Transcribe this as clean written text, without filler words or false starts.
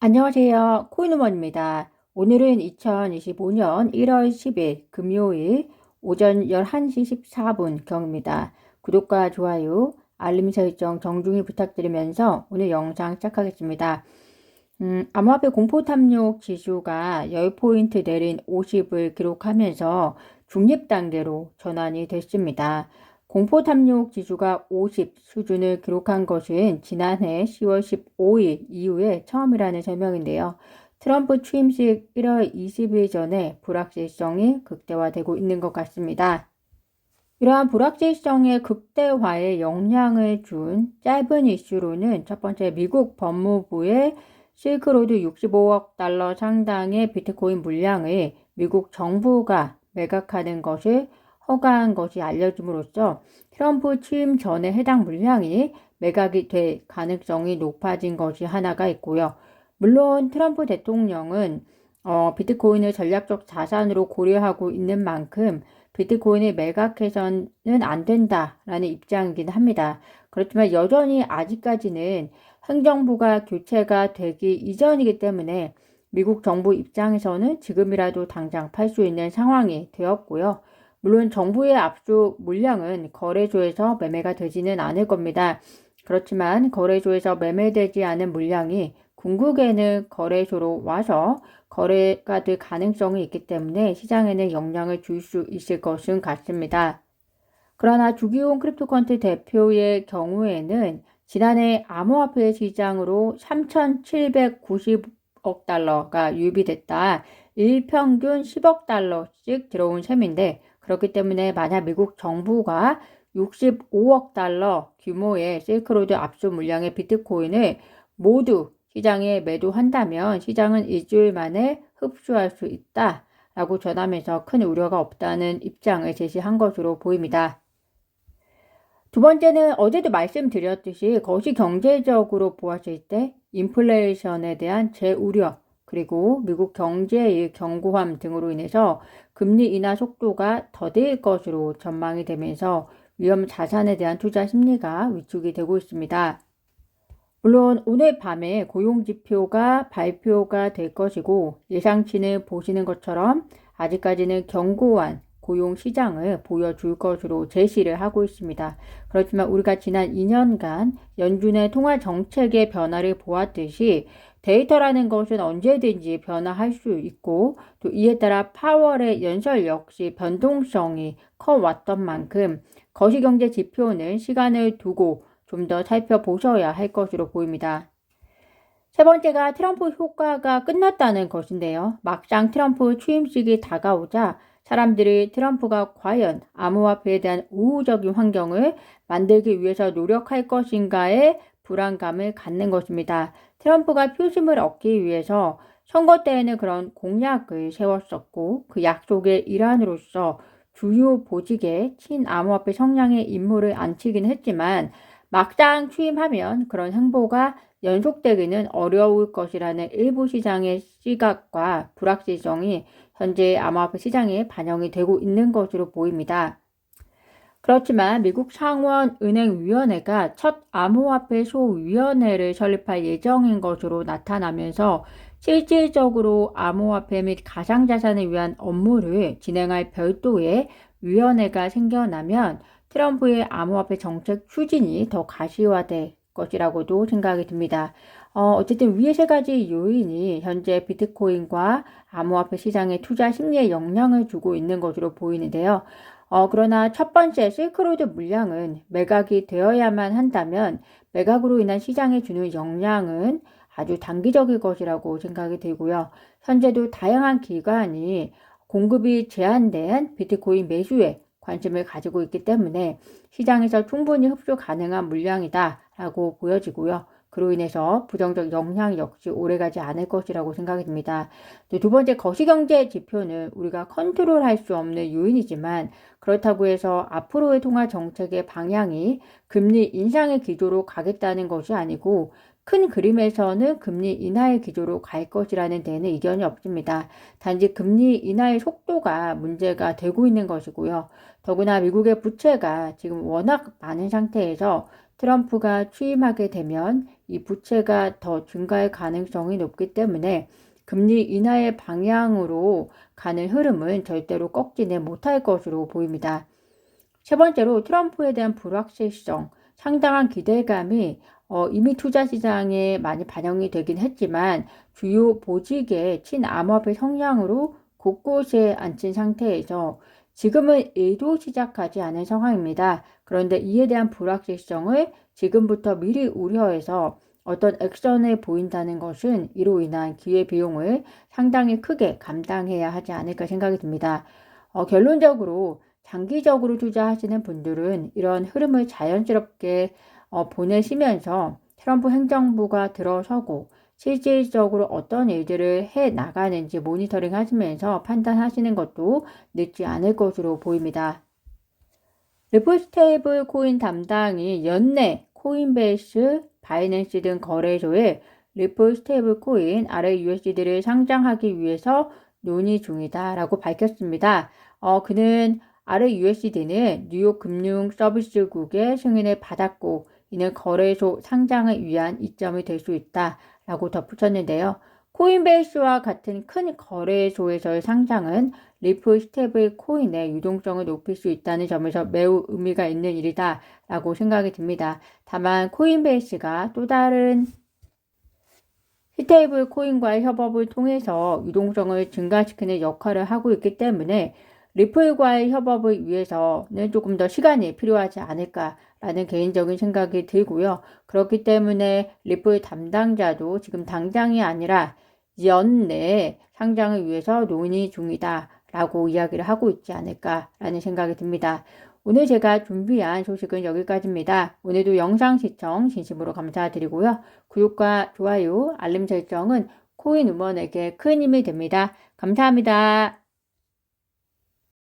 안녕하세요. 코인우먼입니다. 오늘은 2025년 1월 10일 금요일 오전 11시 14분경입니다. 구독과 좋아요, 알림 설정 정중히 부탁드리면서 오늘 영상 시작하겠습니다. 암호화폐 공포탐욕 지수가 10포인트 내린 50을 기록하면서 중립단계로 전환이 됐습니다. 공포탐욕 지수가 50 수준을 기록한 것은 지난해 10월 15일 이후에 처음이라는 설명인데요. 트럼프 취임식 1월 20일 전에 불확실성이 극대화되고 있는 것 같습니다. 이러한 불확실성의 극대화에 영향을 준 짧은 이슈로는 첫 번째 미국 법무부의 실크로드 65억 달러 상당의 비트코인 물량을 미국 정부가 매각하는 것을 허가한 것이 알려짐으로써 트럼프 취임 전에 해당 물량이 매각이 될 가능성이 높아진 것이 하나가 있고요. 물론 트럼프 대통령은 비트코인을 전략적 자산으로 고려하고 있는 만큼 비트코인을 매각해서는 안 된다라는 입장이긴 합니다. 그렇지만 여전히 아직까지는 행정부가 교체가 되기 이전이기 때문에 미국 정부 입장에서는 지금이라도 당장 팔 수 있는 상황이 되었고요. 물론 정부의 압수 물량은 거래소에서 매매가 되지는 않을 겁니다. 그렇지만 거래소에서 매매되지 않은 물량이 궁극에는 거래소로 와서 거래가 될 가능성이 있기 때문에 시장에는 영향을 줄 수 있을 것은 같습니다. 그러나 주기용 크립토컨트 대표의 경우에는 지난해 암호화폐 시장으로 3,790억 달러가 유입이 됐다. 일평균 10억 달러씩 들어온 셈인데 그렇기 때문에 만약 미국 정부가 65억 달러 규모의 실크로드 압수 물량의 비트코인을 모두 시장에 매도한다면 시장은 일주일 만에 흡수할 수 있다라고 전하면서 큰 우려가 없다는 입장을 제시한 것으로 보입니다. 두 번째는 어제도 말씀드렸듯이 거시 경제적으로 보았을 때 인플레이션에 대한 재우려 그리고 미국 경제의 견고함 등으로 인해서 금리 인하 속도가 더딜 것으로 전망이 되면서 위험 자산에 대한 투자 심리가 위축이 되고 있습니다. 물론 오늘 밤에 고용지표가 발표가 될 것이고 예상치는 보시는 것처럼 아직까지는 견고한 고용시장을 보여줄 것으로 제시를 하고 있습니다. 그렇지만 우리가 지난 2년간 연준의 통화정책의 변화를 보았듯이 데이터라는 것은 언제든지 변화할 수 있고 또 이에 따라 파월의 연설 역시 변동성이 커왔던 만큼 거시경제 지표는 시간을 두고 좀 더 살펴보셔야 할 것으로 보입니다. 세 번째가 트럼프 효과가 끝났다는 것인데요. 막상 트럼프 취임식이 다가오자 사람들이 트럼프가 과연 암호화폐에 대한 우호적인 환경을 만들기 위해서 노력할 것인가에 불안감을 갖는 것입니다. 트럼프가 표심을 얻기 위해서 선거 때에는 그런 공약을 세웠었고 그 약속의 일환으로서 주요 보직에 친암호화폐 성향의 인물을 앉히긴 했지만 막상 취임하면 그런 행보가 연속되기는 어려울 것이라는 일부 시장의 시각과 불확실성이 현재 암호화폐 시장에 반영이 되고 있는 것으로 보입니다. 그렇지만 미국 상원은행위원회가 첫 암호화폐 소위원회를 설립할 예정인 것으로 나타나면서 실질적으로 암호화폐 및 가상자산을 위한 업무를 진행할 별도의 위원회가 생겨나면 트럼프의 암호화폐 정책 추진이 더 가시화될 것이라고도 생각이 듭니다. 어쨌든 위의 세 가지 요인이 현재 비트코인과 암호화폐 시장의 투자 심리에 영향을 주고 있는 것으로 보이는데요. 그러나 첫 번째 실크로드 물량은 매각이 되어야만 한다면 매각으로 인한 시장에 주는 영향은 아주 단기적일 것이라고 생각이 들고요. 현재도 다양한 기관이 공급이 제한된 비트코인 매수에 관심을 가지고 있기 때문에 시장에서 충분히 흡수 가능한 물량이다라고 보여지고요. 그로 인해서 부정적 영향 역시 오래가지 않을 것이라고 생각이 듭니다. 두 번째 거시경제 지표는 우리가 컨트롤할 수 없는 요인이지만 그렇다고 해서 앞으로의 통화 정책의 방향이 금리 인상의 기조로 가겠다는 것이 아니고 큰 그림에서는 금리 인하의 기조로 갈 것이라는 데는 이견이 없습니다. 단지 금리 인하의 속도가 문제가 되고 있는 것이고요. 더구나 미국의 부채가 지금 워낙 많은 상태에서 트럼프가 취임하게 되면 이 부채가 더 증가할 가능성이 높기 때문에 금리 인하의 방향으로 가는 흐름은 절대로 꺾지는 못할 것으로 보입니다. 세 번째로 트럼프에 대한 불확실성, 상당한 기대감이 이미 투자 시장에 많이 반영이 되긴 했지만 주요 보직의 친암호화폐 성향으로 곳곳에 앉힌 상태에서 지금은 일도 시작하지 않은 상황입니다. 그런데 이에 대한 불확실성을 지금부터 미리 우려해서 어떤 액션을 보인다는 것은 이로 인한 기회비용을 상당히 크게 감당해야 하지 않을까 생각이 듭니다. 결론적으로 장기적으로 투자하시는 분들은 이런 흐름을 자연스럽게 보내시면서 트럼프 행정부가 들어서고 실질적으로 어떤 일들을 해 나가는지 모니터링 하시면서 판단하시는 것도 늦지 않을 것으로 보입니다. 리플 스테이블 코인 담당이 연내 코인베이스, 바이낸스 등 거래소에 리플 스테이블 코인 RAUSD를 상장하기 위해서 논의 중이다라고 밝혔습니다. 그는 RAUSD는 뉴욕 금융서비스국의 승인을 받았고 이는 거래소 상장을 위한 이점이 될 수 있다라고 덧붙였는데요. 코인베이스와 같은 큰 거래소에서의 상장은 리플 스테이블 코인의 유동성을 높일 수 있다는 점에서 매우 의미가 있는 일이다 라고 생각이 듭니다. 다만 코인베이스가 또 다른 스테이블 코인과의 협업을 통해서 유동성을 증가시키는 역할을 하고 있기 때문에 리플과의 협업을 위해서는 조금 더 시간이 필요하지 않을까라는 개인적인 생각이 들고요. 그렇기 때문에 리플 담당자도 지금 당장이 아니라 연내에 상장을 위해서 논의 중이다 라고 이야기를 하고 있지 않을까라는 생각이 듭니다. 오늘 제가 준비한 소식은 여기까지입니다. 오늘도 영상 시청 진심으로 감사드리고요. 구독과 좋아요, 알림 설정은 코인 우먼에게 큰 힘이 됩니다. 감사합니다.